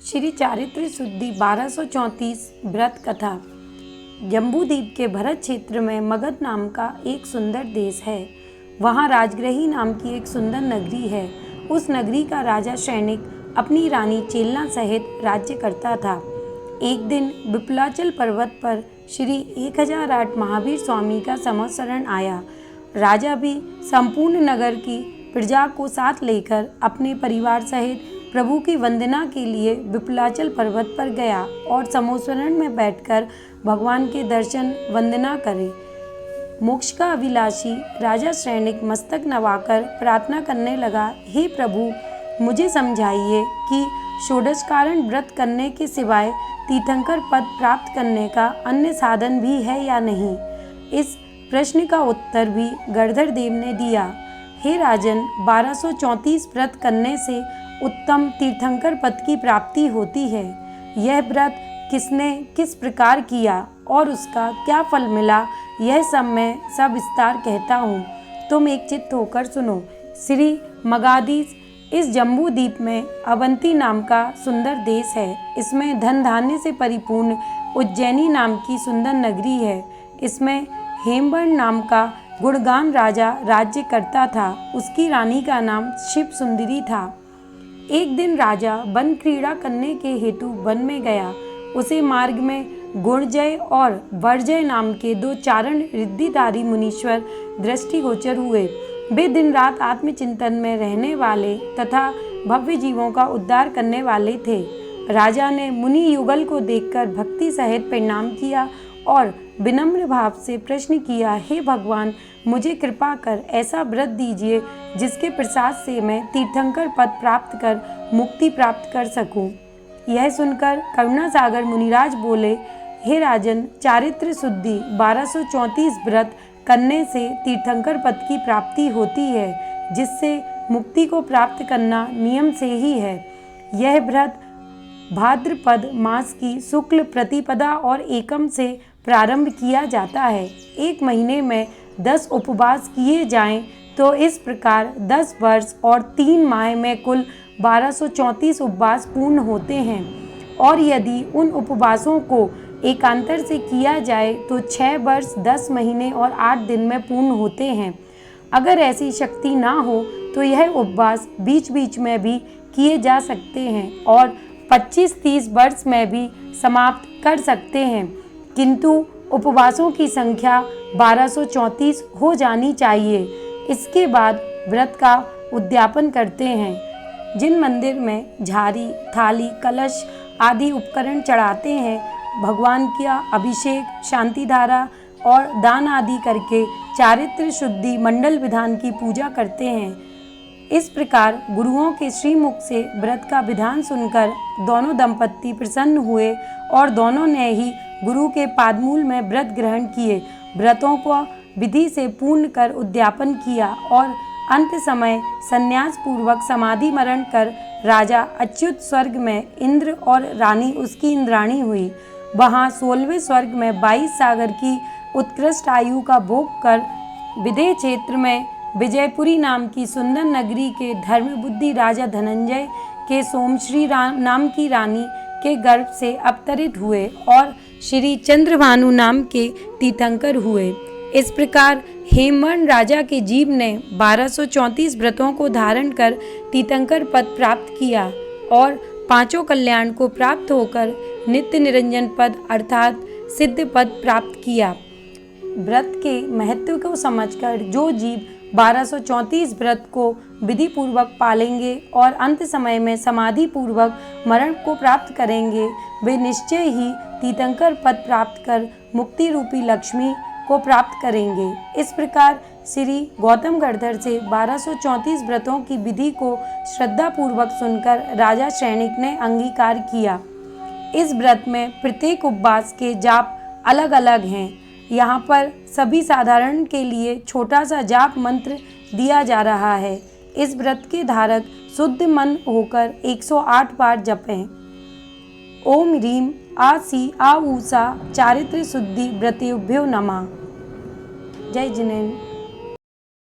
श्री चारित्र शुद्धि 1234 व्रत कथा। जम्बूद्वीप के भरत क्षेत्र में मगध नाम का एक सुंदर देश है। वहाँ राजगृही नाम की एक सुंदर नगरी है। उस नगरी का राजा सैनिक अपनी रानी चेलना सहित राज्य करता था। एक दिन विपुलाचल पर्वत पर श्री 1008 महावीर स्वामी का संवत्सरण आया। राजा भी संपूर्ण नगर की प्रजा को साथ लेकर अपने परिवार सहित प्रभु की वंदना के लिए विपुलाचल पर्वत पर गया और संवत्सरण में बैठकर भगवान के दर्शन वंदना करे। मोक्ष का अभिलाषी राजा सैनिक मस्तक नवाकर प्रार्थना करने लगा, हे प्रभु, मुझे समझाइए कि षोडशकारण व्रत करने के सिवाय तीर्थंकर पद प्राप्त करने का अन्य साधन भी है या नहीं। इस प्रश्न का उत्तर भी गणधर देव ने दिया, हे राजन, 1234 व्रत करने से उत्तम तीर्थंकर पद की प्राप्ति होती है। यह व्रत किसने किस प्रकार किया और उसका क्या फल मिला, यह सब मैं सविस्तार कहता हूँ, तुम एक चित्त होकर सुनो। श्री मगाधीश इस जम्बूद्वीप में अवंती नाम का सुंदर देश है। इसमें धन धान्य से परिपूर्ण उज्जैनी नाम की सुंदर नगरी है। इसमें हेमवर्ण नाम का गुणगान राजा राज्य करता था। उसकी रानी का नाम शिव सुंदरी था। एक दिन राजा वन क्रीड़ा करने के हेतु वन में गया। उसे मार्ग में गुणजय और वर्जय नाम के दो चारण रिद्धिधारी मुनीश्वर दृष्टिगोचर हुए। वे दिन रात आत्मचिंतन में रहने वाले तथा भव्य जीवों का उद्धार करने वाले थे। राजा ने मुनि युगल को देखकर भक्ति सहित प्रणाम किया और विनम्र भाव से प्रश्न किया, हे भगवान, मुझे कृपा कर ऐसा व्रत दीजिए जिसके प्रसाद से मैं तीर्थंकर पद प्राप्त कर मुक्ति प्राप्त कर सकूं। यह सुनकर करुणा सागर मुनिराज बोले, हे राजन, चारित्र शुद्धि 1234 व्रत करने से तीर्थंकर पद की प्राप्ति होती है, जिससे मुक्ति को प्राप्त करना नियम से ही है। यह व्रत भाद्रपद मास की शुक्ल प्रतिपदा और एकम से प्रारंभ किया जाता है। एक महीने में 10 उपवास किए जाएं तो इस प्रकार 10 वर्ष और 3 माह में कुल 1234 उपवास पूर्ण होते हैं। और यदि उन उपवासों को एकांतर से किया जाए तो 6 वर्ष 10 महीने और 8 दिन में पूर्ण होते हैं। अगर ऐसी शक्ति ना हो तो यह उपवास बीच बीच में भी किए जा सकते हैं और 25-30 वर्ष में भी समाप्त कर सकते हैं, किंतु उपवासों की संख्या 1234 हो जानी चाहिए। इसके बाद व्रत का उद्यापन करते हैं। जिन मंदिर में झारी, थाली, कलश आदि उपकरण चढ़ाते हैं, भगवान का अभिषेक, शांति धारा और दान आदि करके चारित्र शुद्धि मंडल विधान की पूजा करते हैं। इस प्रकार गुरुओं के श्रीमुख से व्रत का विधान सुनकर दोनों दंपत्ति प्रसन्न हुए और दोनों ने ही गुरु के पादमूल में व्रत ग्रहण किए। व्रतों को विधि से पूर्ण कर उद्यापन किया और अंत समय संन्यास पूर्वक समाधि मरण कर राजा अच्युत स्वर्ग में इंद्र और रानी उसकी इंद्राणी हुई। वहाँ 16वें स्वर्ग में 22 सागर की उत्कृष्ट आयु का भोग कर विदेह क्षेत्र में विजयपुरी नाम की सुंदर नगरी के धर्मबुद्धि राजा धनंजय के सोमश्री नाम की रानी के गर्भ से अवतरित हुए और श्री चंद्रभानु नाम के तीर्थंकर हुए। इस प्रकार हेमवर्ण राजा के जीव ने 1234 व्रतों को धारण कर तीर्थंकर पद प्राप्त किया और पांचों कल्याण को प्राप्त होकर नित्य निरंजन पद अर्थात सिद्ध पद प्राप्त किया। व्रत के महत्व को समझकर जो जीव 1234 व्रत को विधि पूर्वक पालेंगे और अंत समय में समाधि पूर्वक मरण को प्राप्त करेंगे, वे निश्चय ही तीर्थंकर पद प्राप्त कर मुक्ति रूपी लक्ष्मी को प्राप्त करेंगे। इस प्रकार श्री गौतम गणधर से 1234 व्रतों की विधि को श्रद्धा पूर्वक सुनकर राजा सैनिक ने अंगीकार किया। इस व्रत में प्रत्येक उपवास के जाप अलग अलग हैं। यहाँ पर सभी साधारण के लिए छोटा सा जाप मंत्र दिया जा रहा है। इस व्रत के धारक शुद्ध मन होकर 108 बार जपें। ओम ह्रीम आ सी आ ऊषा चारित्र शुद्धि व्रतेभ्यो नमः। जय जिनेन्द्र।